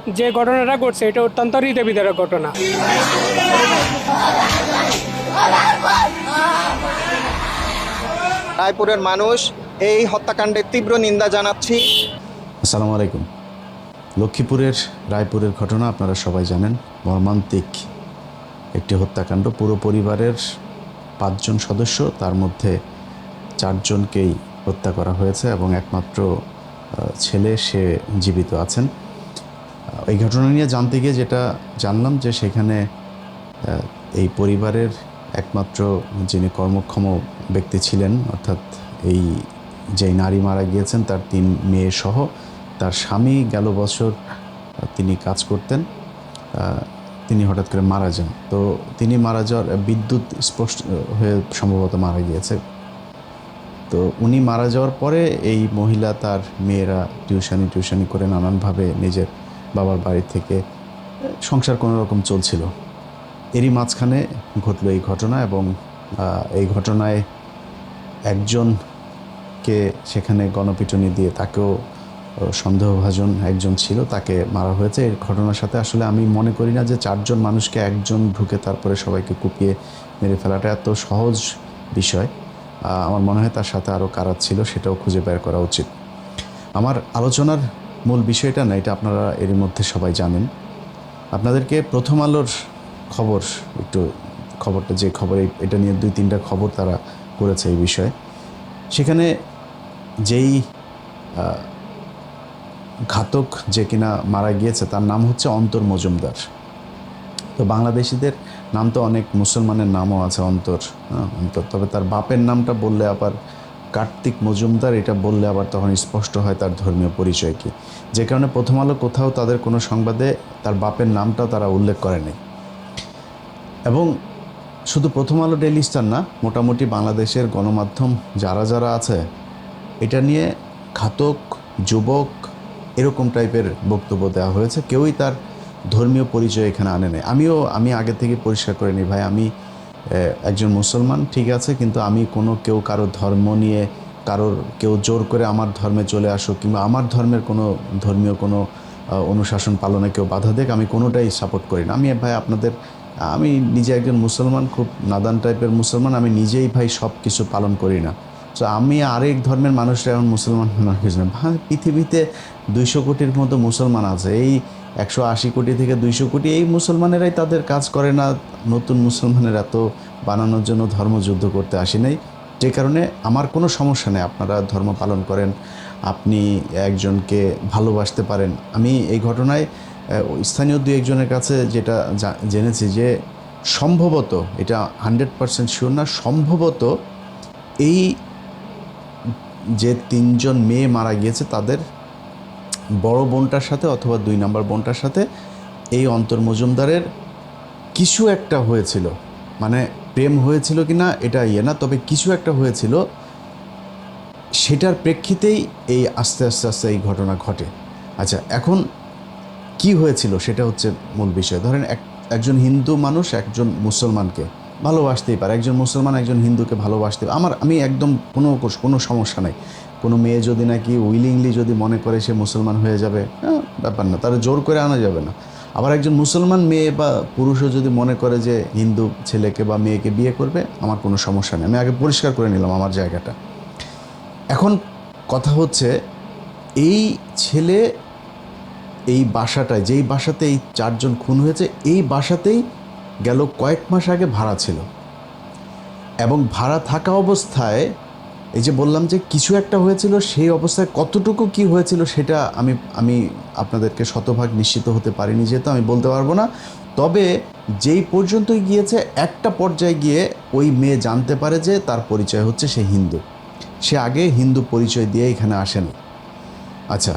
যে ঘটনাটা ঘটছে এটা অত্যন্ত হৃদয় বিদারক ঘটনা। রায়পুরের মানুষ এই হত্যাকাণ্ডের তীব্র নিন্দা জানাচ্ছি। আসসালামু আলাইকুম। লক্ষ্মীপুরের রায়পুরের ঘটনা আপনারা সবাই জানেন। মর্মান্তিক একটি হত্যাকাণ্ড। পুরো পরিবারের 5 জন সদস্য, তার মধ্যে 4 জনকেই হত্যা করা হয়েছে এবং একমাত্র ছেলে সে জীবিত আছেন। এই ঘটনা নিয়ে জানতে গিয়ে যেটা জানলাম যে সেখানে এই পরিবারের একমাত্র যিনি কর্মক্ষম ব্যক্তি ছিলেন, অর্থাৎ এই যেই নারী মারা গিয়েছেন তার 3 মেয়ে সহ তার স্বামী গেল বছর তিনি কাজ করতেন, তিনি হঠাৎ করে মারা যান। তো তিনি মারা যাওয়ার বিদ্যুৎ স্পষ্ট হয়ে সম্ভবত মারা গিয়েছে। তো উনি মারা যাওয়ার পরে এই মহিলা তার মেয়েরা টিউশনি করে নানানভাবে নিজের বাবার বাড়ি থেকে সংসার কোনো রকম চলছিল। এরই মাঝখানে ঘটলো এই ঘটনা এবং এই ঘটনায় একজনকে সেখানে গণপিটুনি দিয়ে তাকেও সন্দেহভাজন একজন ছিল, তাকে মারা হয়েছে। এই ঘটনার সাথে আসলে আমি মনে করি না যে 4 জন মানুষকে একজন ঢুকে তারপরে সবাইকে কুপিয়ে মেরে ফেলাটা এত সহজ বিষয়। আমার মনে হয় তার সাথে আরও কারা ছিল সেটাও খুঁজে বের করা উচিত। আমার আলোচনার মূল বিষয়টা না, এটা আপনারা এরই মধ্যে সবাই জানেন। আপনাদেরকে প্রথম আলোর খবর একটু, খবরটা যে খবর, এটা নিয়ে 2-3টা খবর তারা করেছে এই বিষয়ে। সেখানে যেই ঘাতক যে কিনা মারা গিয়েছে তার নাম হচ্ছে অন্তর মজুমদার। তো বাংলাদেশিদের নাম তো অনেক, মুসলমানের নামও আছে অন্তর, অন্তর। তবে তার বাপের নামটা বললে আবার কার্তিক মজুমদার, এটা বললে আবার তখন স্পষ্ট হয় তার ধর্মীয় পরিচয় কী। যে কারণে প্রথম আলো কোথাও তাদের কোনো সংবাদে তার বাপের নামটাও তারা উল্লেখ করেনি। এবং শুধু প্রথম আলো ডেইলি স্টার না, মোটামুটি বাংলাদেশের গণমাধ্যম যারা যারা আছে এটা নিয়ে ঘাতক, যুবক এরকম টাইপের বক্তব্য দেওয়া হয়েছে। কেউই তার ধর্মীয় পরিচয় এখানে আনে নেই। আমি আগে থেকে পরিষ্কার করে নিই, ভাই আমি একজন মুসলমান, ঠিক আছে, কিন্তু আমি কেউ কারো ধর্ম নিয়ে কেউ জোর করে আমার ধর্মে চলে আসুক কিংবা আমার ধর্মের কোনো ধর্মীয় কোনো অনুশাসন পালনে কেউ বাধা দেখ, আমি কোনোটাই সাপোর্ট করি না। ভাই আমি নিজে একজন মুসলমান, খুব নাদান টাইপের মুসলমান, আমি নিজেই ভাই সব কিছু পালন করি না। সো আমি আরেক ধর্মের মানুষরা এখন মুসলমান কিছু না। ভাই পৃথিবীতে 200 কোটির মতো মুসলমান আছে, এই 180 কোটি থেকে 200 কোটি এই মুসলমানেরাই তাদের কাজ করে না। নতুন মুসলমানের এত বানানোর জন্য ধর্মযুদ্ধ করতে আসি নাই। যে কারণে আমার কোনো সমস্যা নেই, আপনারা ধর্ম পালন করেন, আপনি একজনকে ভালোবাসতে পারেন। আমি এই ঘটনায় স্থানীয় 2-1 জনের কাছে যেটা জেনেছি যে সম্ভবত, এটা 100% শিওর না, সম্ভবত এই যে 3 জন মেয়ে মারা গিয়েছে তাদের বড় বোনটার সাথে অথবা 2 নম্বর বোনটার সাথে এই অন্তর মজুমদারের কিছু একটা হয়েছিল। মানে প্রেম হয়েছিল কি না এটা না, তবে কিছু একটা হয়েছিল, সেটার প্রেক্ষিতেই এই আস্তে আস্তে আস্তে এই ঘটনা ঘটে। আচ্ছা, এখন কি হয়েছিল সেটা হচ্ছে মূল বিষয়। ধরেন একজন হিন্দু মানুষ একজন মুসলমানকে ভালোবাসতেই পারে, একজন মুসলমান একজন হিন্দুকে ভালোবাসতে, আমি একদম কোনো সমস্যা নাই। কোনো মেয়ে যদি নাকি উইলিংলি যদি মনে করে সে মুসলমান হয়ে যাবে, ব্যাপার না, তারা জোর করে আনা যাবে না। আবার একজন মুসলমান মেয়ে বা পুরুষও যদি মনে করে যে হিন্দু ছেলেকে বা মেয়েকে বিয়ে করবে, আমার কোনো সমস্যা নেই। আমি আগে পরিষ্কার করে নিলাম আমার জায়গাটা। এখন কথা হচ্ছে, এই ছেলে এই বাসাটায়, যেই বাসাতে এই 4 জন খুন হয়েছে, এই বাসাতেই গেল কয়েক মাস আগে ভাড়া ছিল। এবং ভাড়া থাকা অবস্থায় এই যে বললাম যে কিছু একটা হয়েছিল, সেই অবস্থায় কতটুকু কি হয়েছিল সেটা আমি আপনাদেরকে শতভাগ নিশ্চিত হতে পারিনি, যেহেতু আমি বলতে পারবো না। তবে যেই পর্যন্তই গিয়েছে, একটা পর্যায়ে গিয়ে ওই মেয়ে জানতে পারে যে তার পরিচয় হচ্ছে সে হিন্দু। সে আগে হিন্দু পরিচয় দিয়ে এখানে আসেনি। আচ্ছা,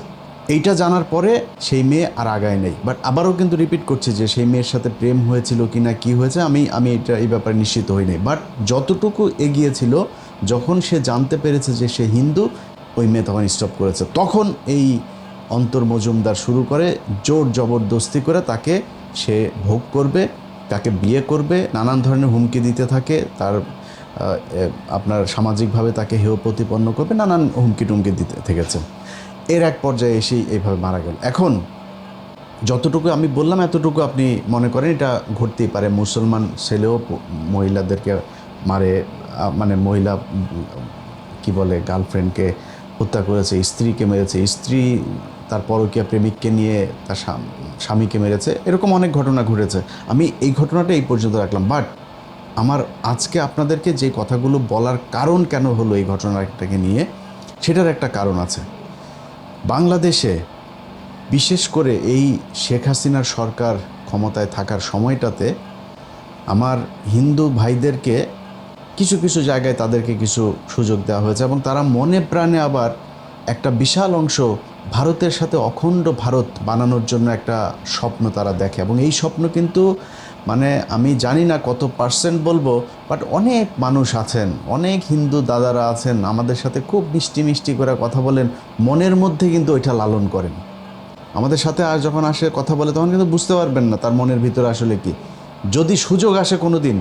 এইটা জানার পরে সেই মেয়ে আর আগায় নেই। বাট আবারও কিন্তু রিপিট করছে যে সেই মেয়ের সাথে প্রেম হয়েছিল কি না, কী হয়েছে, আমি এই ব্যাপারে নিশ্চিত হই নাই। বাট যতটুকু এগিয়েছিল, যখন সে জানতে পেরেছে যে সে হিন্দু, ওই মেয়ে তখন স্টপ করেছে। তখন এই অন্তর মজুমদার শুরু করে জোর জবরদস্তি করে তাকে সে ভোগ করবে, তাকে বিয়ে করবে, নানান ধরনের হুমকি দিতে থাকে, তার আপনার সামাজিকভাবে তাকে হেয় প্রতিপন্ন করবে, নানান হুমকি টুমকি দিতে থেকেছে। এর এক পর্যায়ে এসেই এইভাবে মারা গেল। এখন যতটুকু আমি বললাম এতটুকু আপনি মনে করেন এটা ঘটতেই পারে। মুসলমান ছেলেও মহিলাদেরকে মারে, মানে মহিলা কি বলে গার্লফ্রেন্ডকে হত্যা করেছে, স্ত্রীকে মেরেছে, স্ত্রী তার পরকীয়া প্রেমিককে নিয়ে তার স্বামীকে মেরেছে, এরকম অনেক ঘটনা ঘটেছে। আমি এই ঘটনাটা এই পর্যন্ত রাখলাম। বাট আমার আজকে আপনাদেরকে যে কথাগুলো বলার কারণ কেন হলো এই ঘটনাটাকে নিয়ে, সেটার একটা কারণ আছে। বাংলাদেশে বিশেষ করে এই শেখ হাসিনার সরকার ক্ষমতায় থাকার সময়টাতে আমার হিন্দু ভাইদেরকে কিছু কিছু জায়গায় তাদেরকে কিছু সুযোগ দেওয়া হয়েছে, এবং তারা মনে প্রাণে আবার একটা বিশাল অংশ ভারতের সাথে অখণ্ড ভারত বানানোর জন্য একটা স্বপ্ন তারা দেখে। এবং এই স্বপ্ন কিন্তু মানে আমি জানি না কত পার্সেন্ট বলবো, বাট অনেক মানুষ আছেন, অনেক হিন্দু দাদারা আছেন আমাদের সাথে খুব মিষ্টি মিষ্টি করে কথা বলেন, মনের মধ্যে কিন্তু ওইটা লালন করেন। আমাদের সাথে আর যখন আসে কথা বলে তখন কিন্তু বুঝতে পারবেন না তার মনের ভিতরে আসলে কি। যদি সুযোগ আসে কোনো দিন,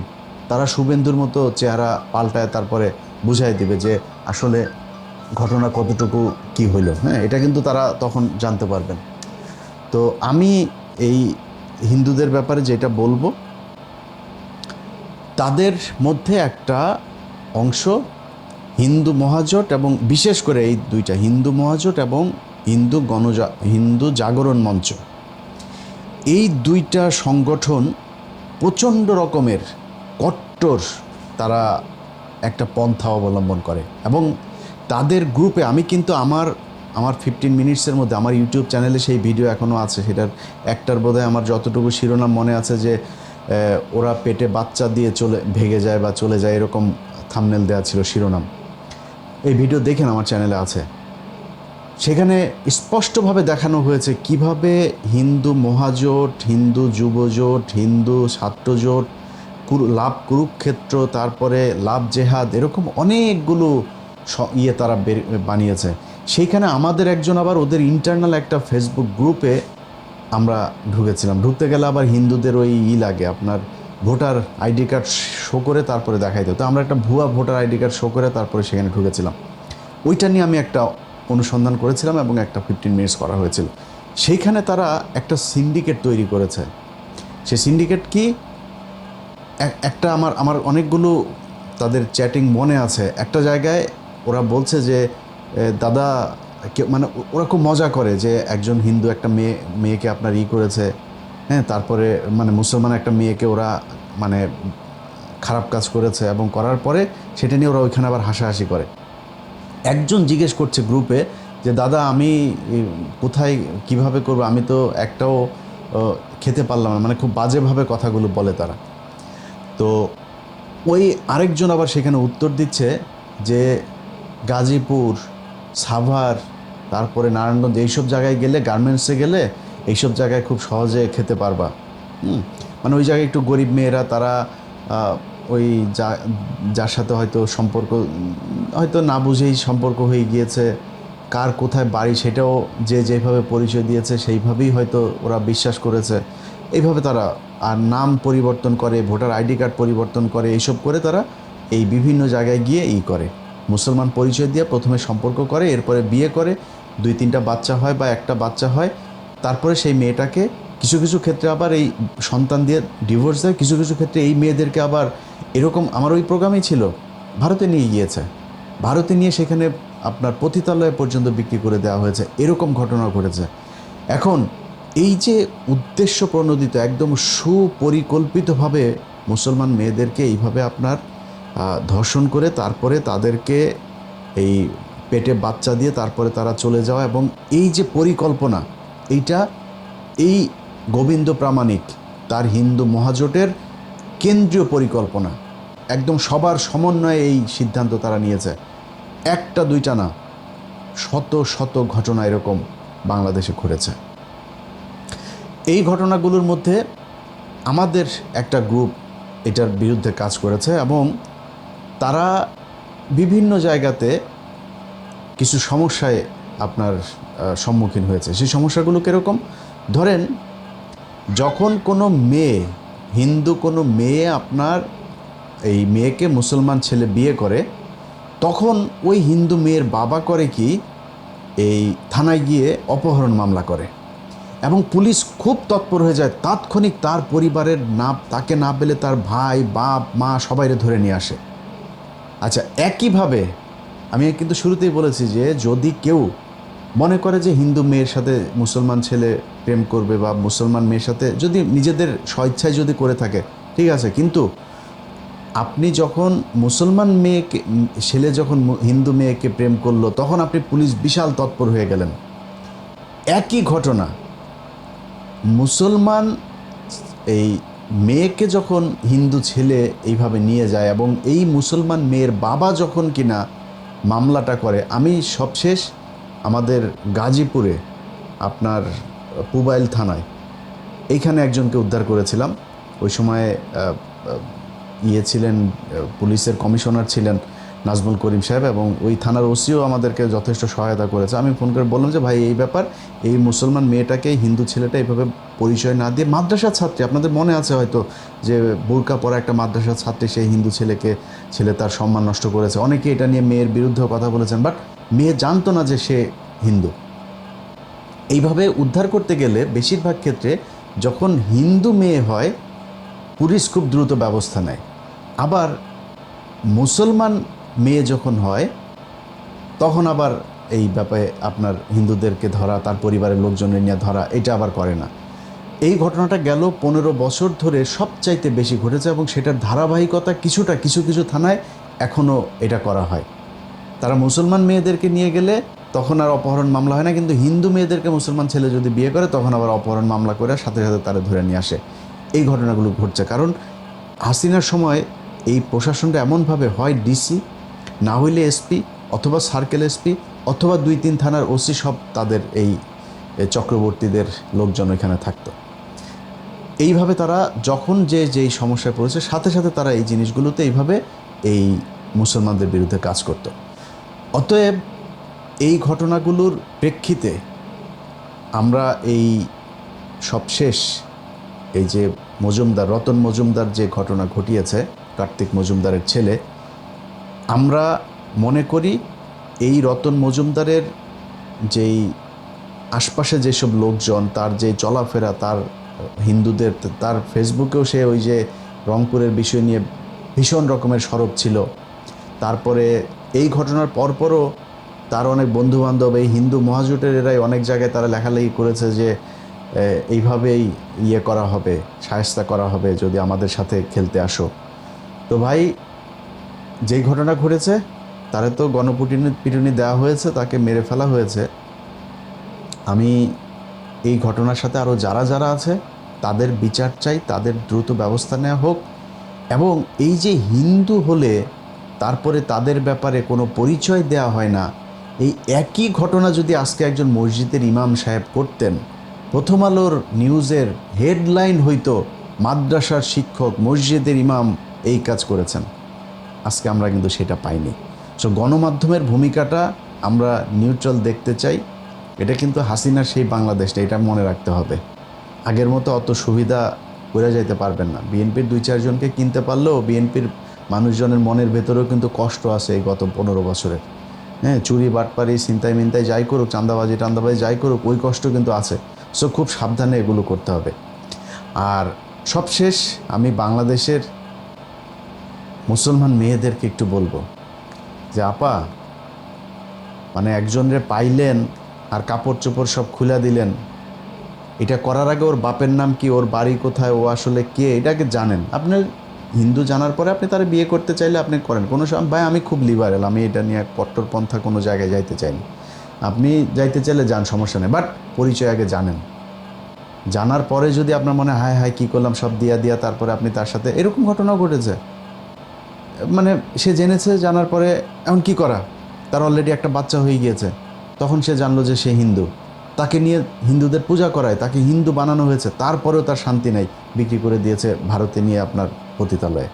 তারা শুভেন্দুর মতো চেহারা পাল্টায় তারপরে বুঝাই দিবে যে আসলে ঘটনা কতটুকু কি হইল। হ্যাঁ, এটা কিন্তু তারা তখন জানতে পারবেন। তো আমি এই হিন্দুদের ব্যাপারে যেটা বলবো, তাদের মধ্যে একটা অংশ হিন্দু মহাজোট, এবং বিশেষ করে এই দুইটা হিন্দু মহাজোট এবং হিন্দু জাগরণ মঞ্চ, এই দুইটা সংগঠন প্রচণ্ড রকমের কট্টর তারা একটা পন্থা অবলম্বন করে। এবং তাদের গ্রুপে আমি কিন্তু আমার 15 মিনিটসের মধ্যে আমার ইউটিউব চ্যানেলে সেই ভিডিও এখনও আছে, সেটার একটার বোধহয় আমার যতটুকু শিরোনাম মনে আছে যে ওরা পেটে বাচ্চা দিয়ে ভেগে যায় বা চলে যায়, এরকম থাম্বনেল দেওয়া ছিল শিরোনাম। এই ভিডিও দেখেন, আমার চ্যানেলে আছে। সেখানে স্পষ্টভাবে দেখানো হয়েছে কিভাবে হিন্দু মহাজোট, হিন্দু যুবজোট, হিন্দু ছাত্রজোট, লাভ কুরুক্ষেত্র, তারপরে লাভ জেহাদ, এরকম অনেকগুলো তারা বানিয়েছে। সেইখানে আমাদের একজন আবার ওদের ইন্টারনাল একটা ফেসবুক গ্রুপে আমরা ঢুকেছিলাম। ঢুকতে গেলে আবার হিন্দুদের ওই লাগে, আপনার ভোটার আইডি কার্ড শো করে তারপরে দেখাইতে হতো। আমরা একটা ভুয়া ভোটার আইডি কার্ড শো করে তারপরে সেখানে ঢুকেছিলাম। ওইটা নিয়ে আমি একটা অনুসন্ধান করেছিলাম এবং একটা 15 মিনিটস করা হয়েছিল। সেইখানে তারা একটা সিন্ডিকেট তৈরি করেছে। সেই সিন্ডিকেট কি, একটা আমার অনেকগুলো তাদের চ্যাটিং মনে আছে। একটা জায়গায় ওরা বলছে যে দাদা, মানে ওরা খুব মজা করে যে একজন হিন্দু একটা মেয়েকে আপনার করেছে, হ্যাঁ, তারপরে মানে মুসলমান একটা মেয়েকে ওরা মানে খারাপ কাজ করেছে, এবং করার পরে সেটা নিয়ে ওরা ওইখানে আবার হাসাহাসি করে। একজন জিজ্ঞেস করছে গ্রুপে যে দাদা আমি কোথায় কিভাবে করবো, আমি তো একটাও খেতে পারলাম না, মানে খুব বাজেভাবে কথাগুলো বলে তারা। তো ওই আরেকজন আবার সেখানে উত্তর দিচ্ছে যে গাজীপুর, সাভার, তারপরে নারায়ণগঞ্জ, এইসব জায়গায় গেলে, গার্মেন্টসে গেলে এইসব জায়গায় খুব সহজে খেতে পারবা। মানে ওই জায়গায় একটু গরিব মেয়েরা, তারা ওই যার সাথে হয়তো সম্পর্ক হয়তো না বুঝেই সম্পর্ক হয়ে গিয়েছে, কার কোথায় বাড়ি সেটাও যেভাবে পরিচয় দিয়েছে সেইভাবেই হয়তো ওরা বিশ্বাস করেছে, এইভাবে তারা আর নাম পরিবর্তন করে, ভোটার আইডি কার্ড পরিবর্তন করে, এইসব করে তারা এই বিভিন্ন জায়গায় গিয়ে করে মুসলমান পরিচয় দিয়ে প্রথমে সম্পর্ক করে, এরপরে বিয়ে করে, 2-3টা বাচ্চা হয় বা একটা বাচ্চা হয়, তারপরে সেই মেয়েটাকে কিছু কিছু ক্ষেত্রে আবার এই সন্তান দিয়ে ডিভোর্স দেয়, কিছু কিছু ক্ষেত্রে এই মেয়েদেরকে আবার এরকম, আমার ওই প্রোগ্রামেই ছিল, ভারতে নিয়ে গিয়েছে, ভারতে নিয়ে সেখানে আপনার পতিতালয় পর্যন্ত বিক্রি করে দেওয়া হয়েছে, এরকম ঘটনা ঘটেছে। এখন এই যে উদ্দেশ্য প্রণোদিত একদম সুপরিকল্পিতভাবে মুসলমান মেয়েদেরকে এইভাবে আপনার ধর্ষণ করে তারপরে তাদেরকে এই পেটে বাচ্চা দিয়ে তারপরে তারা চলে যাওয়া, এবং এই যে পরিকল্পনা, এই গোবিন্দ প্রামাণিক তার হিন্দু মহাজোটের কেন্দ্রীয় পরিকল্পনা, একদম সবার সমন্বয়ে এই সিদ্ধান্ত তারা নিয়েছে। একটা দুইটা না, শত শত ঘটনা এরকম বাংলাদেশে ঘটেছে। এই ঘটনাগুলোর মধ্যে আমাদের একটা গ্রুপ এটার বিরুদ্ধে কাজ করেছে, এবং তারা বিভিন্ন জায়গাতে কিছু সমস্যায় আপনার সম্মুখীন হয়েছে। সেই সমস্যাগুলো কীরকম, ধরেন যখন কোনো মেয়ে, হিন্দু কোনো মেয়ে আপনার এই মেয়েকে মুসলমান ছেলে বিয়ে করে, তখন ওই হিন্দু মেয়ের বাবা করে কি, এই থানায় গিয়ে অপহরণ মামলা করে। এবং পুলিশ খুব তৎপর হয়ে যায়, তাৎক্ষণিক তার পরিবারের তাকে না পেলে তার ভাই বাপ মা সবাইরে ধরে নিয়ে আসে। আচ্ছা, একইভাবে আমি কিন্তু শুরুতেই বলেছি যে যদি কেউ মনে করে যে হিন্দু মেয়ের সাথে মুসলমান ছেলে প্রেম করবে বা মুসলমান মেয়ের সাথে যদি নিজেদের স্বেচ্ছায় যদি করে থাকে ঠিক আছে, কিন্তু আপনি যখন মুসলমান মেয়েকে ছেলে যখন হিন্দু মেয়েকে প্রেম করলো তখন আপনি পুলিশ বিশাল তৎপর হয়ে গেলেন। একই ঘটনা মুসলমান এই মেয়েকে যখন হিন্দু ছেলে এইভাবে নিয়ে যায় এবং এই মুসলমান মেয়ের বাবা যখন কিনা মামলাটা করে, আমি সবশেষ আমাদের গাজীপুরে আপনার পুবাইল থানায় এইখানে একজনকে উদ্ধার করেছিলাম। ওই সময় ছিলেন পুলিশের কমিশনার ছিলেন নাজমুল করিম সাহেব, এবং ওই থানার ওসিও আমাদেরকে যথেষ্ট সহায়তা করেছে। আমি ফোন করে বললাম যে ভাই এই ব্যাপার, এই মুসলমান মেয়েটাকে হিন্দু ছেলেটা এইভাবে পরিচয় না দিয়ে, মাদ্রাসার ছাত্রী, আপনাদের মনে আছে হয়তো যে বোরকা পরা একটা মাদ্রাসার ছাত্রী, সেই হিন্দু ছেলে তার সম্মান নষ্ট করেছে। অনেকে এটা নিয়ে মেয়ের বিরুদ্ধেও কথা বলেছেন, বাট মেয়ে জানতো না যে সে হিন্দু। এইভাবে উদ্ধার করতে গেলে বেশিরভাগ ক্ষেত্রে যখন হিন্দু মেয়ে হয় পুলিশ খুব দ্রুত ব্যবস্থা নেয়, আবার মুসলমান মেয়ে যখন হয় তখন আবার এই ব্যাপারে আপনার হিন্দুদেরকে ধরা, তার পরিবারের লোকজনের নিয়ে ধরা, এটা আবার করে না। এই ঘটনাটা গেল 15 বছর ধরে সবচাইতে বেশি ঘটেছে, এবং সেটার ধারাবাহিকতা কিছু কিছু থানায় এখনও এটা করা হয়। তারা মুসলমান মেয়েদেরকে নিয়ে গেলে তখন আর অপহরণ মামলা হয় না, কিন্তু হিন্দু মেয়েদেরকে মুসলমান ছেলে যদি বিয়ে করে তখন আবার অপহরণ মামলা করে সাথে সাথে তারা ধরে নিয়ে আসে। এই ঘটনাগুলো ঘটছে কারণ হাসিনার সময় এই প্রশাসনটা এমনভাবে হয় ডিসি, না হইলে এসপি অথবা সার্কেল এসপি অথবা 2-3 থানার ওসি, সব তাদের এই চক্রবর্তীদের লোকজন এখানে থাকতো। এইভাবে তারা যখন যেই সমস্যায় পড়েছে সাথে সাথে তারা এই জিনিসগুলোতে এইভাবে এই মুসলমানদের বিরুদ্ধে কাজ করত। অতএব এই ঘটনাগুলোর প্রেক্ষিতে আমরা এই সবশেষ এই যে রতন মজুমদার যে ঘটনা ঘটিয়েছে, কার্তিক মজুমদারের ছেলে, আমরা মনে করি এই রতন মজুমদারের যেই আশপাশে যেসব লোকজন, তার যে চলাফেরা, তার হিন্দুদের, তার ফেসবুকেও সে ওই যে রংপুরের বিষয় নিয়ে ভীষণ রকমের সরব ছিল। তারপরে এই ঘটনার পরপরও তার অনেক বন্ধুবান্ধব এই হিন্দু মহাজোটের এরাই অনেক জায়গায় তারা লেখালেখি করেছে যে এইভাবেই করা হবে, শায়েস্তা করা হবে যদি আমাদের সাথে খেলতে আসো। তো ভাই, যেই ঘটনা ঘটেছে তারে তো গণপিটুনি দেওয়া হয়েছে, তাকে মেরে ফেলা হয়েছে। আমি এই ঘটনার সাথে আরও যারা আছে তাদের বিচার চাই, তাদের দ্রুত ব্যবস্থা নেওয়া হোক। এবং এই যে হিন্দু হলে তারপরে তাদের ব্যাপারে কোনো পরিচয় দেওয়া হয় না, এই একই ঘটনা যদি আজকে একজন মসজিদের ইমাম সাহেব করতেন, প্রথম আলোর নিউজের হেডলাইন হইতো মাদ্রাসার শিক্ষক মসজিদের ইমাম এই কাজ করেছেন। আজকে আমরা কিন্তু সেটা পাইনি। সো গণমাধ্যমের ভূমিকাটা আমরা নিউট্রাল দেখতে চাই। এটা কিন্তু হাসিনার সেই বাংলাদেশটা, এটা মনে রাখতে হবে। আগের মতো অত সুবিধা করে যাইতে পারবেন না। বিএনপির 2-4 জনকে কিনতে পারলেও বিএনপির মানুষজনের মনের ভেতরেও কিন্তু কষ্ট আছে এই গত 15 বছরের। হ্যাঁ, চুরি বাটপারি ছিনতাই মিনতাই যাই করুক, চাঁদাবাজি যাই করুক, ওই কষ্ট কিন্তু আছে। সো খুব সাবধানে এগুলো করতে হবে। আর সবশেষ আমি বাংলাদেশের মুসলমান মেয়েদেরকে একটু বলবো যে আপা, মানে একজনরে পাইলেন আর কাপড় চোপড় সব খুলে দিলেন, এটা করার আগে ওর বাপের নাম কি, ওর বাড়ি কোথায়, ও আসলে কে, এটাকে জানেন। আপনার হিন্দু জানার পরে আপনি তারা বিয়ে করতে চাইলে আপনি করেন, কোনো সময় ভাই আমি খুব লিবারেল, আমি এটা নিয়ে কট্টরপন্থা কোনো জায়গায় যাইতে চাইনি। আপনি যাইতে চাইলে যান, সমস্যা নেই, বাট পরিচয় আগে জানেন। জানার পরে যদি আপনার মনে হায় হায় কী করলাম সব দিয়া তারপরে আপনি তার সাথে, এরকম ঘটনাও ঘটেছে। মানে সে জেনেছে, জানার পরে এখন কি করা, তার অলরেডি একটা বাচ্চা হয়ে গিয়েছে, তখন সে জানলো যে সে হিন্দু, তাকে নিয়ে হিন্দুদের পূজা করায়, তাকে হিন্দু বানানো হয়েছে, তারপরেও তার শান্তি নাই, বিক্রি করে দিয়েছে ভারতে নিয়ে আপনার পতিতালয়ে।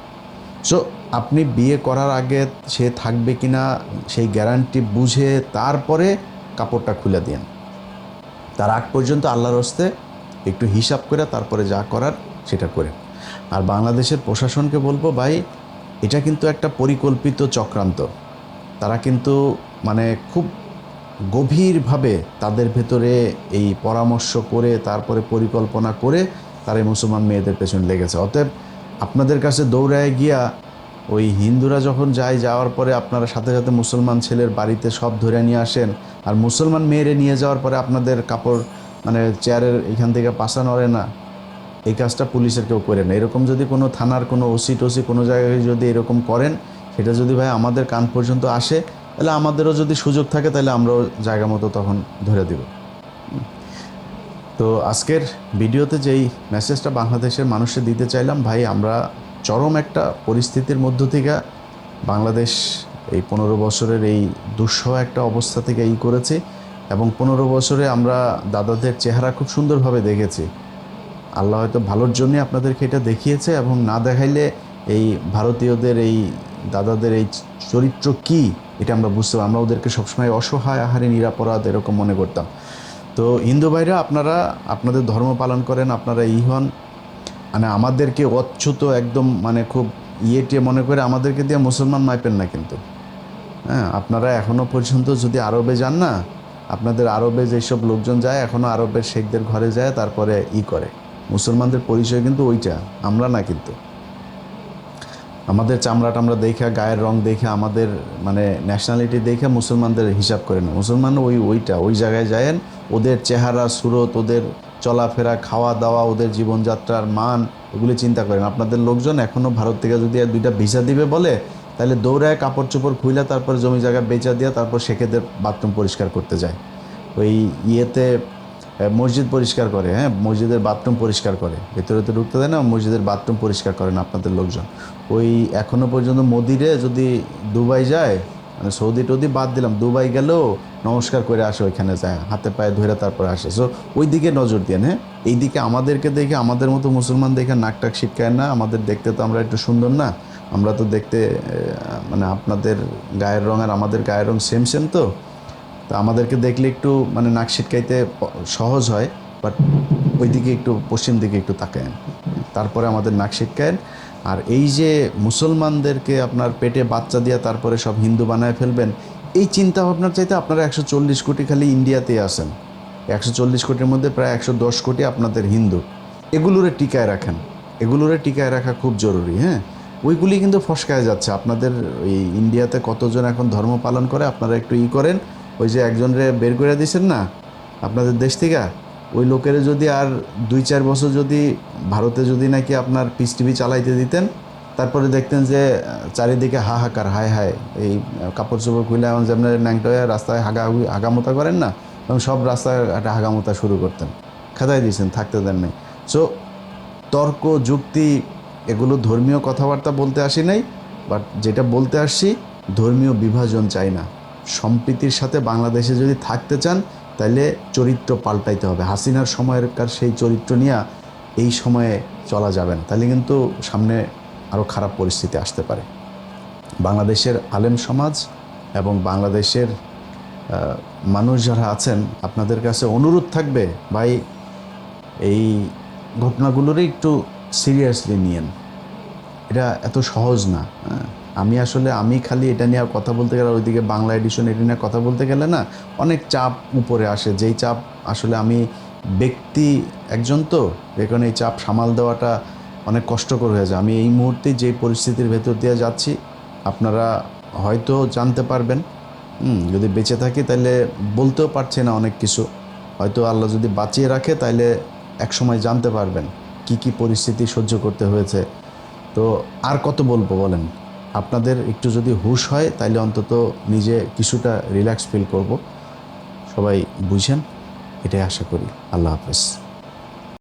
সো আপনি বিয়ে করার আগে সে থাকবে কিনা সেই গ্যারান্টি বুঝে তারপরে কাপড়টা খুলে দিন। তার আগ পর্যন্ত আল্লাহর হস্তে একটু হিসাব করে তারপরে যা করার সেটা করে। আর বাংলাদেশের প্রশাসনকে বলবো, ভাই এটা কিন্তু একটা পরিকল্পিত চক্রান্ত। তারা কিন্তু মানে খুব গভীরভাবে তাদের ভেতরে এই পরামর্শ করে তারপরে পরিকল্পনা করে তারা এই মুসলমান মেয়েদের পেছনে লেগেছে। অতএব আপনাদের কাছে দৌড়ায় গিয়া ওই হিন্দুরা যখন যাওয়ার পরে আপনারা সাথে সাথে মুসলমান ছেলের বাড়িতে সব ধরে নিয়ে আসেন, আর মুসলমান মেয়েরে নিয়ে যাওয়ার পরে আপনাদের কাপড় মানে চেয়ারের এখান থেকে পাশা নড়ে না, এই কাজটা পুলিশের কেউ করে না। এরকম যদি কোনো থানার কোনো ওসি টোসি কোনো জায়গায় যদি এরকম করেন, সেটা যদি ভাই আমাদের কান পর্যন্ত আসে, তাহলে আমাদেরও যদি সুযোগ থাকে তাহলে আমরাও জায়গা মতো তখন ধরে দেব। তো আজকের ভিডিওতে যেই মেসেজটা বাংলাদেশের মানুষকে দিতে চাইলাম, ভাই আমরা চরম একটা পরিস্থিতির মধ্য থেকে বাংলাদেশ এই 15 বছরের এই দুঃসহ একটা অবস্থা থেকে করেছে, এবং 15 বছরে আমরা দাদাদের চেহারা খুব সুন্দরভাবে দেখেছি। আল্লাহ হয়তো ভালোর জন্যই আপনাদেরকে এটা দেখিয়েছে, এবং না দেখাইলে এই ভারতীয়দের এই দাদাদের এই চরিত্র কি এটা আমরা বুঝতে পারি। আমরা ওদেরকে সবসময় অসহায়, আহারে, নিরাপরাধ এরকম মনে করতাম। তো হিন্দু ভাইরা, আপনারা আপনাদের ধর্ম পালন করেন, আপনারা হন, মানে আমাদেরকে অচ্যুত একদম মানে খুব টিয়ে মনে করে আমাদেরকে দিয়ে মুসলমান মাইপেন না কিন্তু। হ্যাঁ, আপনারা এখনও পর্যন্ত যদি আরবে যান না, আপনাদের আরবে যেসব লোকজন যায় এখনও আরবের শেখদের ঘরে যায়, তারপরে করে মুসলমানদের পরিচয় কিন্তু ওইটা, আমরা না। কিন্তু আমাদের চামড়া টামড়া দেখে, গায়ের রং দেখে, আমাদের মানে ন্যাশনালিটি দেখে মুসলমানদের হিসাব করে না। মুসলমান ওই জায়গায় যায়েন, ওদের চেহারা সুরত, ওদের চলাফেরা, খাওয়া দাওয়া, ওদের জীবনযাত্রার মান, এগুলি চিন্তা করেন। আপনাদের লোকজন এখনও ভারত থেকে যদি 2টা ভিসা দিবে বলে, তাহলে দৌড়ায় কাপড় চোপড় খুইলা তারপর জমি জায়গা বেচা দিয়া তারপর শেখেদের বাথরুম পরিষ্কার করতে যায়। ওই মসজিদ পরিষ্কার করে, হ্যাঁ, মসজিদের বাথরুম পরিষ্কার করে, ভেতরে তো ঢুকতে দেয় না, মসজিদের বাথরুম পরিষ্কার করেন আপনাদের লোকজন। ওই এখনও পর্যন্ত মোদিরে যদি দুবাই যায়, মানে সৌদি টৌদি বাদ দিলাম, দুবাই গেলেও নমস্কার করে আসে, ওইখানে যায় হাতে পায়ে ধরে তারপরে আসে। সো ওই দিকে নজর দেন। হ্যাঁ, এই দিকে আমাদেরকে দেখে, আমাদের মতো মুসলমান দেখে নাকটাক শিটকায় না। আমাদের দেখতে তো আমরা একটু সুন্দর না, আমরা তো দেখতে মানে আপনাদের গায়ের রং আর আমাদের গায়ের রং সেম তো আমাদেরকে দেখলে একটু মানে নাক ছিটকাইতে সহজ হয়, বাট ওই দিকে একটু পশ্চিম দিকে একটু তাকায়েন, তারপরে আমাদের নাক ছিটকায়েন। আর এই যে মুসলমানদেরকে আপনার পেটে বাচ্চা দিয়া তারপরে সব হিন্দু বানায় ফেলবেন, এই চিন্তা ভাবনার চাইতে আপনারা 140 কোটি খালি ইন্ডিয়াতেই আছেন। 140 কোটির মধ্যে প্রায় 110 কোটি আপনাদের হিন্দু। এগুলোরে টিকায় রাখেন, এগুলোরে টিকায় রাখা খুব জরুরি। হ্যাঁ, ওইগুলি কিন্তু ফসকায় যাচ্ছে। আপনাদের ওই ইন্ডিয়াতে কতজন এখন ধর্ম পালন করে, আপনারা একটু করেন। ওই যে একজনরে বের করে দিয়েছেন না আপনাদের দেশ থেকে, ওই লোকের যদি আর 2-4 বছর যদি ভারতে যদি নাকি আপনার পিস টিভি চালাইতে দিতেন, তারপরে দেখতেন যে চারিদিকে হাহাকার, হায় হায়, এই কাপড় চোপড় খুলে এমন যেমন ন্যাংটা হয়ে রাস্তায় হাগামোতা করেন না, এবং সব রাস্তায় একটা হাগামোতা শুরু করতেন। খেদাই দিয়েছেন, থাকতে দেন নাই। সো তর্ক যুক্তি এগুলো ধর্মীয় কথাবার্তা বলতে আসি নাই, বাট যেটা বলতে আসছি, ধর্মীয় বিভাজন চাই না। সম্প্রীতির সাথে বাংলাদেশে যদি থাকতে চান, তাহলে চরিত্র পাল্টাইতে হবে। হাসিনার সময়কার সেই চরিত্র নিয়ে এই সময়ে চলা যাবে না, তাহলে কিন্তু সামনে আরও খারাপ পরিস্থিতি আসতে পারে। বাংলাদেশের আলেম সমাজ এবং বাংলাদেশের মানুষ যারা আছেন, আপনাদের কাছে অনুরোধ থাকবে, ভাই এই ঘটনাগুলোরই একটু সিরিয়াসলি নিয়েন। এটা এত সহজ না। আমি খালি এটা নিয়ে কথা বলতে গেলে, ওইদিকে বাংলা এডিশন এটা নিয়ে কথা বলতে গেলে না অনেক চাপ উপরে আসে, যেই চাপ আসলে আমি ব্যক্তি একজন, তো যেখানে এই চাপ সামাল দেওয়াটা অনেক কষ্টকর হয়ে যায়। আমি এই মুহূর্তে যে পরিস্থিতির ভেতর দিয়ে যাচ্ছি, আপনারা হয়তো জানতে পারবেন, যদি বেঁচে থাকি তাহলে বলতেও পারছি না অনেক কিছু, হয়তো আল্লাহ যদি বাঁচিয়ে রাখে তাহলে একসময় জানতে পারবেন কি পরিস্থিতি সহ্য করতে হয়েছে। তো আর কত বলবো বলেন, আপনাদের একটু যদি হুঁশ হয় তাইলে অন্তত নিজে কিছুটা রিল্যাক্স ফিল করব। সবাই বুঝেন, এটাই আশা করি। আল্লাহ হাফেজ।